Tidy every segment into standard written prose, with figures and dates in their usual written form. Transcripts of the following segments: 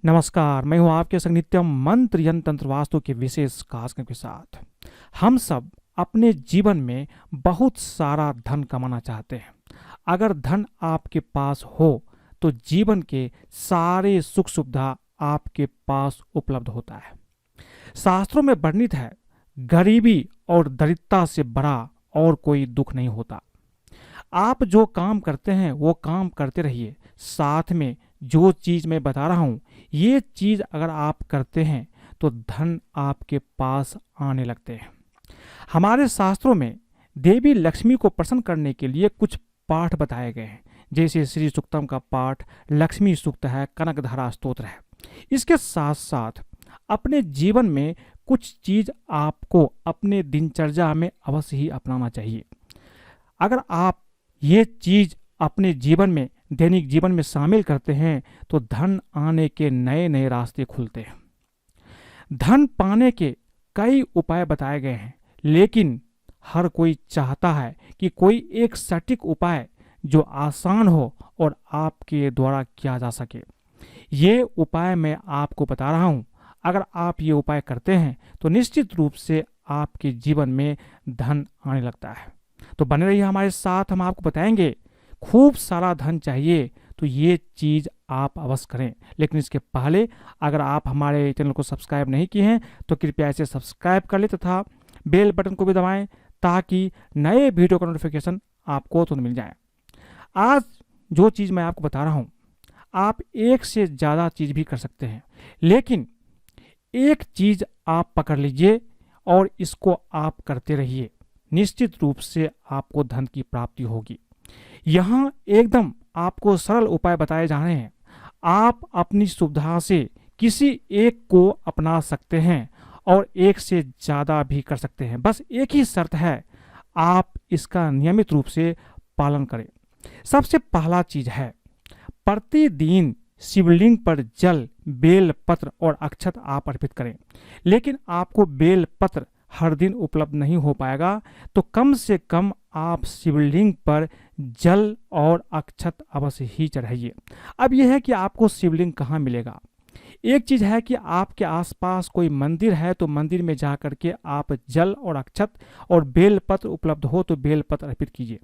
नमस्कार, मैं हूं आपके संग नित्यम मंत्र यंत्र तंत्र वास्तु के विशेष कार्यक्रम के साथ। हम सब अपने जीवन में बहुत सारा धन कमाना चाहते हैं। अगर धन आपके पास हो तो जीवन के सारे सुख सुविधा आपके पास उपलब्ध होता है। शास्त्रों में वर्णित है, गरीबी और दरिद्रता से बड़ा और कोई दुख नहीं होता। आप जो काम करते हैं वो काम करते रहिए। साथ में जो चीज़ मैं बता रहा हूँ, ये चीज़ अगर आप करते हैं तो धन आपके पास आने लगते हैं। हमारे शास्त्रों में देवी लक्ष्मी को प्रसन्न करने के लिए कुछ पाठ बताए गए हैं, जैसे श्री सूक्तम का पाठ, लक्ष्मी सूक्त है, कनकधारा स्तोत्र है। इसके साथ साथ अपने जीवन में कुछ चीज़ आपको अपने दिनचर्या में अवश्य ही अपनाना चाहिए। अगर आप ये चीज़ अपने जीवन में, दैनिक जीवन में शामिल करते हैं तो धन आने के नए नए रास्ते खुलते हैं। धन पाने के कई उपाय बताए गए हैं, लेकिन हर कोई चाहता है कि कोई एक सटीक उपाय जो आसान हो और आपके द्वारा किया जा सके। ये उपाय मैं आपको बता रहा हूँ। अगर आप ये उपाय करते हैं तो निश्चित रूप से आपके जीवन में धन आने लगता है। तो बने रहिए हमारे साथ, हम आपको बताएंगे। खूब सारा धन चाहिए तो ये चीज़ आप अवश्य करें, लेकिन इसके पहले अगर आप हमारे चैनल को सब्सक्राइब नहीं किए हैं तो कृपया इसे सब्सक्राइब कर लें तथा बेल बटन को भी दबाएं, ताकि नए वीडियो का नोटिफिकेशन आपको तुरंत मिल जाए। आज जो चीज़ मैं आपको बता रहा हूँ, आप एक से ज़्यादा चीज़ भी कर सकते हैं, लेकिन एक चीज़ आप पकड़ लीजिए और इसको आप करते रहिए। निश्चित रूप से आपको धन की प्राप्ति होगी। यहाँ एकदम आपको सरल उपाय बताए जा रहे हैं। आप अपनी सुविधा से किसी एक को अपना सकते हैं और एक से ज़्यादा भी कर सकते हैं। बस एक ही शर्त है, आप इसका नियमित रूप से पालन करें। सबसे पहला चीज़ है, प्रतिदिन शिवलिंग पर जल, बेल पत्र और अक्षत आप अर्पित करें। लेकिन आपको बेल पत्र हर दिन उपलब्ध नहीं हो पाएगा, तो कम से कम आप शिवलिंग पर जल और अक्षत अवश्य ही चढ़ाइए। अब यह है कि आपको शिवलिंग कहाँ मिलेगा। एक चीज़ है कि आपके आसपास कोई मंदिर है तो मंदिर में जा कर के आप जल और अक्षत और बेलपत्र उपलब्ध हो तो बेलपत्र अर्पित कीजिए।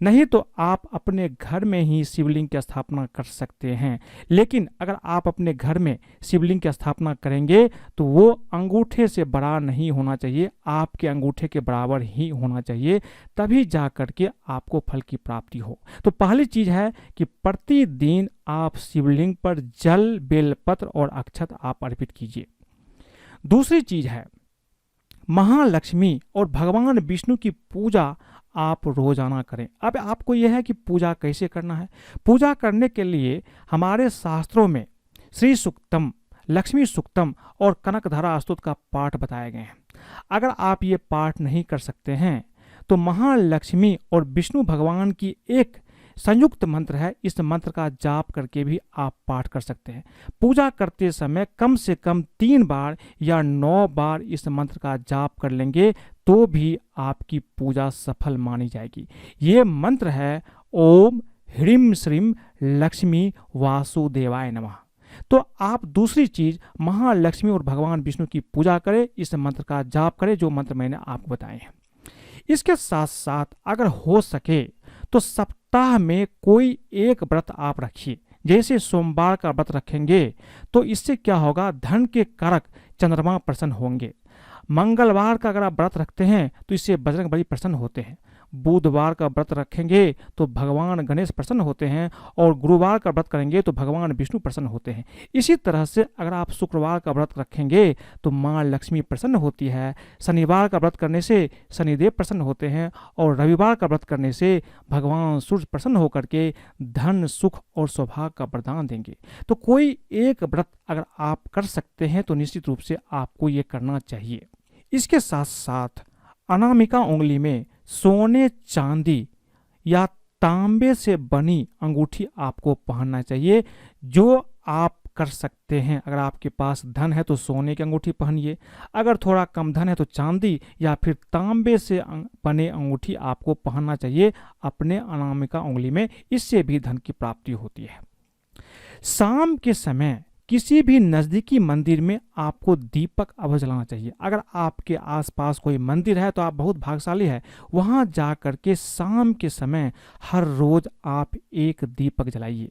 नहीं तो आप अपने घर में ही शिवलिंग की स्थापना कर सकते हैं। लेकिन अगर आप अपने घर में शिवलिंग की स्थापना करेंगे तो वो अंगूठे से बड़ा नहीं होना चाहिए, आपके अंगूठे के बराबर ही होना चाहिए, तभी जा कर के आपको फल की प्राप्ति हो। तो पहली चीज़ है कि प्रतिदिन आप शिवलिंग पर जल, बेलपत्र और अक्षत आप अर्पित कीजिए। दूसरी चीज है, महालक्ष्मी और भगवान विष्णु की पूजा आप रोजाना करें। अब आपको यह है कि पूजा कैसे करना है। पूजा करने के लिए हमारे शास्त्रों में श्री सूक्तम, लक्ष्मी सूक्तम और कनकधारा स्तोत्र का पाठ बताए गए हैं। अगर आप ये पाठ नहीं कर सकते हैं तो महालक्ष्मी और विष्णु भगवान की एक संयुक्त मंत्र है, इस मंत्र का जाप करके भी आप पाठ कर सकते हैं। पूजा करते समय कम से कम 3 बार या 9 बार इस मंत्र का जाप कर लेंगे तो भी आपकी पूजा सफल मानी जाएगी। ये मंत्र है, ओम ह्रीं श्रीं लक्ष्मी वासुदेवाय नमः। तो आप दूसरी चीज, महालक्ष्मी और भगवान विष्णु की पूजा करें, इस मंत्र का जाप करें जो मंत्र मैंने आपको बताए हैं। इसके साथ साथ अगर हो सके तो सप्ताह में कोई एक व्रत आप रखिए। जैसे सोमवार का व्रत रखेंगे तो इससे क्या होगा, धन के कारक चंद्रमा प्रसन्न होंगे। मंगलवार का अगर आप व्रत रखते हैं तो इससे बजरंगबली प्रसन्न होते हैं। बुधवार का व्रत रखेंगे तो भगवान गणेश प्रसन्न होते हैं, और गुरुवार का व्रत करेंगे तो भगवान विष्णु प्रसन्न होते हैं। इसी तरह से अगर आप शुक्रवार का व्रत रखेंगे तो माँ लक्ष्मी प्रसन्न होती है, शनिवार का व्रत करने से शनिदेव प्रसन्न होते हैं, और रविवार का व्रत करने से भगवान सूर्य प्रसन्न होकर के धन, सुख और सौभाग्य का वरदान देंगे। तो कोई एक व्रत अगर आप कर सकते हैं तो निश्चित रूप से आपको ये करना चाहिए। इसके साथ साथ अनामिका उंगली में सोने, चांदी या तांबे से बनी अंगूठी आपको पहनना चाहिए, जो आप कर सकते हैं। अगर आपके पास धन है तो सोने की अंगूठी पहनिए, अगर थोड़ा कम धन है तो चांदी या फिर तांबे से बने अंगूठी आपको पहनना चाहिए अपने अनामिका उंगली में। इससे भी धन की प्राप्ति होती है। शाम के समय किसी भी नज़दीकी मंदिर में आपको दीपक अवश्य जलाना चाहिए। अगर आपके आसपास कोई मंदिर है तो आप बहुत भाग्यशाली है। वहाँ जा कर के शाम के समय हर रोज आप एक दीपक जलाइए।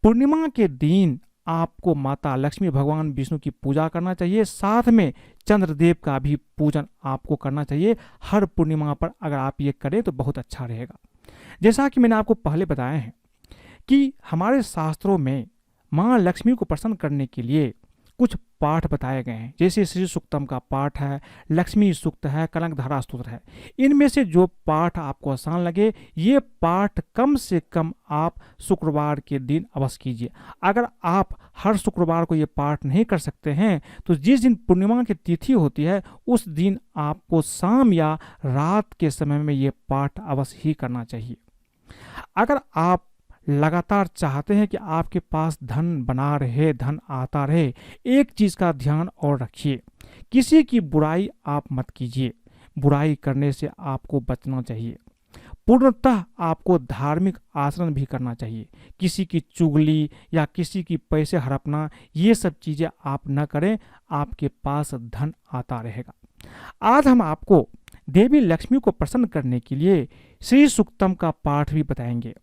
पूर्णिमा के दिन आपको माता लक्ष्मी, भगवान विष्णु की पूजा करना चाहिए। साथ में चंद्रदेव का भी पूजन आपको करना चाहिए। हर पूर्णिमा पर अगर आप ये करें तो बहुत अच्छा रहेगा। जैसा कि मैंने आपको पहले बताया है कि हमारे शास्त्रों में माँ लक्ष्मी को प्रसन्न करने के लिए कुछ पाठ बताए गए हैं। जैसे श्री सूक्तम का पाठ है, लक्ष्मी सूक्त है, कनकधारा स्तोत्र है। इनमें से जो पाठ आपको आसान लगे, ये पाठ कम से कम आप शुक्रवार के दिन अवश्य कीजिए। अगर आप हर शुक्रवार को ये पाठ नहीं कर सकते हैं तो जिस दिन पूर्णिमा की तिथि होती है उस दिन आपको शाम या रात के समय में ये पाठ अवश्य ही करना चाहिए। अगर आप लगातार चाहते हैं कि आपके पास धन बना रहे, धन आता रहे, एक चीज का ध्यान और रखिए, किसी की बुराई आप मत कीजिए। बुराई करने से आपको बचना चाहिए। पूर्णतः आपको धार्मिक आचरण भी करना चाहिए। किसी की चुगली या किसी की पैसे हड़पना, ये सब चीजें आप न करें, आपके पास धन आता रहेगा। आज हम आपको देवी लक्ष्मी को प्रसन्न करने के लिए श्री सूक्तम का पाठ भी बताएंगे।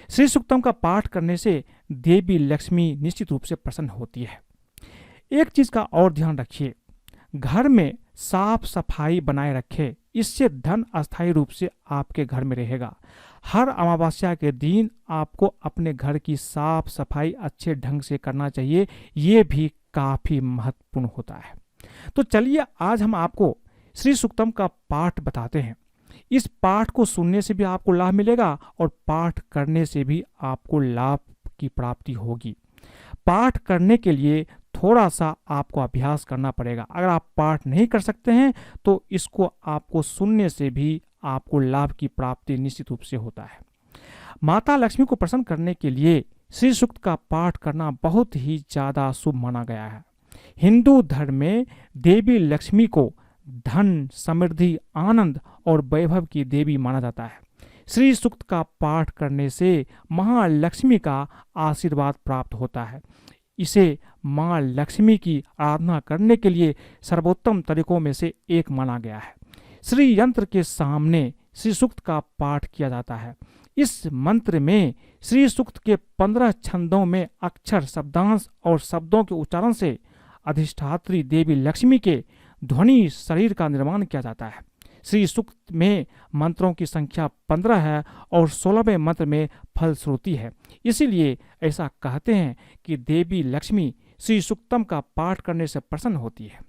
श्री सूक्तम का पाठ करने से देवी लक्ष्मी निश्चित रूप से प्रसन्न होती है। एक चीज का और ध्यान रखिए, घर में साफ सफाई बनाए रखें, इससे धन अस्थायी रूप से आपके घर में रहेगा। हर अमावस्या के दिन आपको अपने घर की साफ सफाई अच्छे ढंग से करना चाहिए, ये भी काफी महत्वपूर्ण होता है। तो चलिए आज हम आपको श्री सूक्तम का पाठ बताते हैं। इस पाठ को सुनने से भी आपको लाभ मिलेगा और पाठ करने से भी आपको लाभ की प्राप्ति होगी। पाठ करने के लिए थोड़ा सा आपको अभ्यास करना पड़ेगा। अगर आप पाठ नहीं कर सकते हैं तो इसको आपको सुनने से भी आपको लाभ की प्राप्ति निश्चित रूप से होता है। माता लक्ष्मी को प्रसन्न करने के लिए श्री सूक्त का पाठ करना बहुत ही ज्यादा शुभ माना गया है। हिंदू धर्म में देवी लक्ष्मी को धन, समृद्धि, आनंद और वैभव की देवी माना जाता है। श्री सूक्त का पाठ करने से महालक्ष्मी का आशीर्वाद प्राप्त होता है। इसे माँ लक्ष्मी की आराधना करने के लिए सर्वोत्तम तरीकों में से एक माना गया है। श्री यंत्र के सामने श्री सूक्त का पाठ किया जाता है। इस मंत्र में श्री सूक्त के 15 छंदों में अक्षर, शब्दांश और शब्दों के उच्चारण से अधिष्ठात्री देवी लक्ष्मी के ध्वनि शरीर का निर्माण किया जाता है। श्री सूक्त में मंत्रों की संख्या 15 है और 16वें मंत्र में फलश्रुति है। इसीलिए ऐसा कहते हैं कि देवी लक्ष्मी श्री सूक्तम का पाठ करने से प्रसन्न होती है।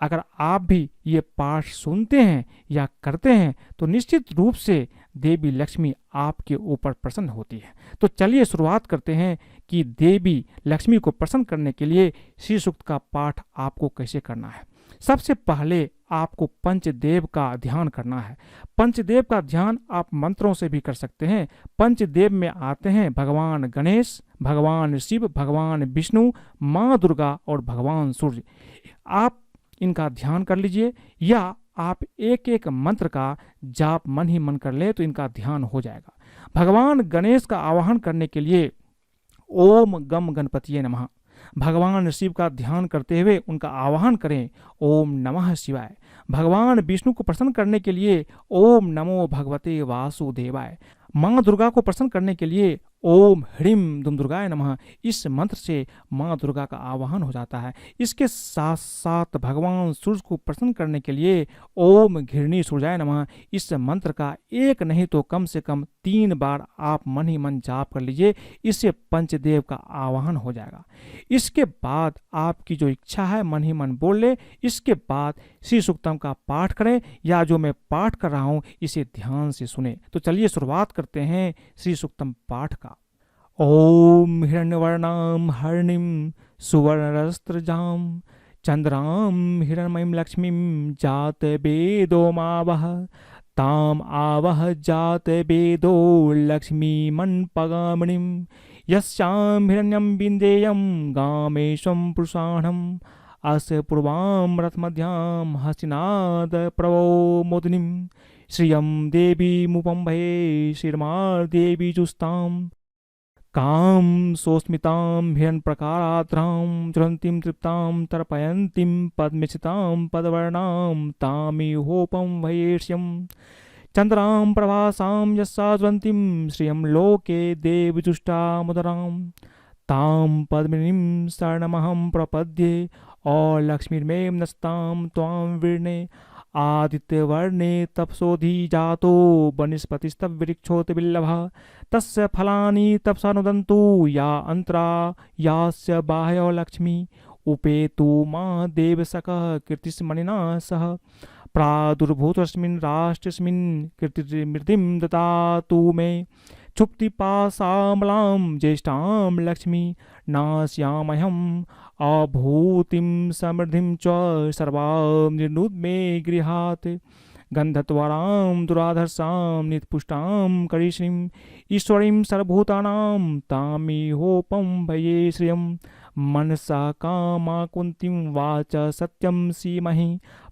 अगर आप भी ये पाठ सुनते हैं या करते हैं तो निश्चित रूप से देवी लक्ष्मी आपके ऊपर प्रसन्न होती है। तो चलिए शुरुआत करते हैं कि देवी लक्ष्मी को प्रसन्न करने के लिए श्री सूक्त का पाठ आपको कैसे करना है। सबसे पहले आपको पंचदेव का ध्यान करना है। पंचदेव का ध्यान आप मंत्रों से भी कर सकते हैं। पंचदेव में आते हैं भगवान गणेश, भगवान शिव, भगवान विष्णु, माँ दुर्गा और भगवान सूर्य। आप इनका ध्यान कर लीजिए या आप एक एक मंत्र का जाप मन ही मन कर ले तो इनका ध्यान हो जाएगा। भगवान गणेश का आवाहन करने के लिए ओम गम गणपतिये नमः। भगवान शिव का ध्यान करते हुए उनका आवाहन करें, ओम नमः शिवाय। भगवान विष्णु को प्रसन्न करने के लिए ओम नमो भगवते वासुदेवाय। माँ दुर्गा को प्रसन्न करने के लिए ओम ह्रीम दुम दुर्गाय नमः। इस मंत्र से माँ दुर्गा का आवाहन हो जाता है। इसके साथ साथ भगवान सूर्य को प्रसन्न करने के लिए ओम घृणी सूर्याय नमः। इस मंत्र का एक नहीं तो कम से कम 3 बार आप मन ही मन जाप कर लीजिए। इससे पंचदेव का आवाहन हो जाएगा। इसके बाद आपकी जो इच्छा है मन ही मन बोल ले। इसके बाद श्री सूक्तम का पाठ करें या जो मैं पाठ कर रहा हूँ इसे ध्यान से सुने। तो चलिए शुरुआत करते हैं श्री सूक्तम पाठ का। ओम हिरण्यवर्णां हरिणीं सुवर्णरस्त्रजां चंद्रां हिरण्मयीं लक्ष्मीं जातवेदो मावह ताम आवह जातवेदो लक्ष्मीमन्पगामिनीं यस्यां हिरण्यं विन्देयं गामेशं पुरुषाणम् अस्य पूर्वां रथमध्यां हस्तिनाद प्रवो मोदिनीं श्रियं देवी मुपं भये श्रीर्मा देवी जुस्ताम् कां सोऽस्मितां हिरण्यप्रकाराद्रां ज्वलन्तीं तृप्तां तर्पयन्तीं पद्मस्थितां पदवर्णां तामिहोपं वयेष्यम् चन्द्रां प्रभासां यस्सा ज्वलन्तीं श्रियं लोके देवजुष्टामुदरां तां पद्मिनीं शरणमहं प्रपद्ये अलक्ष्मीर्में नस्तां त्वां वीर्णे आदित्यवर्णे तपसोऽधि जातो वनस्पतिस्तवृक्षोतबिल्लभः तस्य फलानि तपसा नुदन्तु या अन्तरा यास्य बाह्यो लक्ष्मी उपेतु मा देवसखः कीर्तिस्मणिना सह प्रादुर्भूतस्मिन् राष्ट्रस्मिन् कीर्तिमृतिं ददातु मे क्षुप्तिपाशामलां ज्येष्ठां लक्ष्मी नास्यामहम् अभूतिं समृद्धिं च सर्वां निर्नुद्मे गृहात् गन्धत्वरां दुराधर्षां नित्पुष्टां करीश्रीं ईश्वरीं सर्वभूतानां तामिहोपं भये श्रियं मनसा कामाकुन्तीं वाच सत्यं सीमहि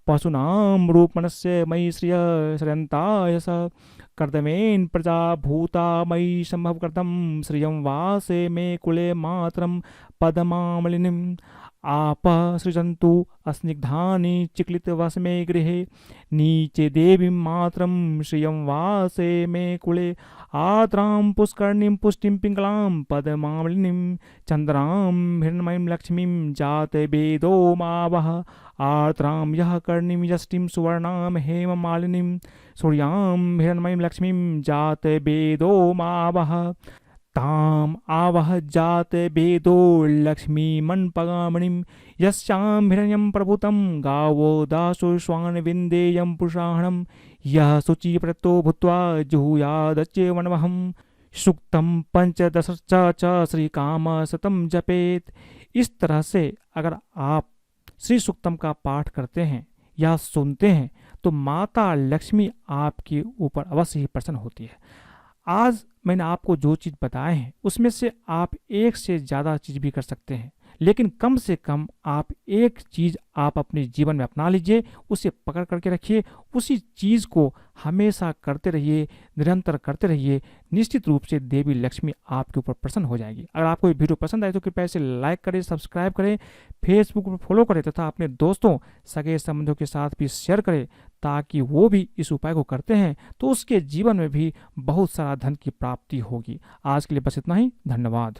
पशूनां रूपमनस्य मयि श्रिय श्रयन्ताय स कर्दमेन प्रजा भूता मयि सम्भवकृतं श्रियं वासे मे कुले मातरं पदमामलिनीम् आपः सृजन्तु अस्निग्धानि चिक्लितवसमे गृहे नीचे देवीं मातरं श्रियं वासे मे कुले आर्द्रां पुष्करणीं पुष्टिं पिङ्गलां पदमालिनीं चन्द्रां हिरण्मयीं लक्ष्मीं जातवेदो मावह आर्द्रां यः कर्णीं यष्टिं सुवर्णां हेममालिनीं सूर्यां हिरण्मयीं लक्ष्मीं जातवेदो मावह ताम आवह जात वेदो लक्ष्मीमन्पगामणिं यस्यां हिरण्यं प्रभुतं गावो दासो श्वान विन्देयं पुषाहणं यः शुचिप्रतो भूत्वा जुहुयादच्यवनवहं सूक्तं पंचदशश्च श्रीकाम शतम जपेत। इस तरह से अगर आप श्री सूक्तम का पाठ करते हैं या सुनते हैं तो माता लक्ष्मी आपके ऊपर अवश्य ही प्रसन्न होती है। आज मैंने आपको जो चीज़ बताए हैं उसमें से आप एक से ज़्यादा चीज़ भी कर सकते हैं, लेकिन कम से कम आप एक चीज़ आप अपने जीवन में अपना लीजिए, उसे पकड़ करके रखिए, उसी चीज़ को हमेशा करते रहिए, निरंतर करते रहिए। निश्चित रूप से देवी लक्ष्मी आपके ऊपर प्रसन्न हो जाएगी। अगर आपको ये वीडियो पसंद आए तो कृपया इसे लाइक करें, सब्सक्राइब करें, फेसबुक पर फॉलो करें तथा अपने दोस्तों सगे संबंधियों के साथ भी शेयर करें ताकि वो भी इस उपाय को करते हैं तो उसके जीवन में भी बहुत सारा धन की प्राप्ति होगी। आज के लिए बस इतना ही। धन्यवाद।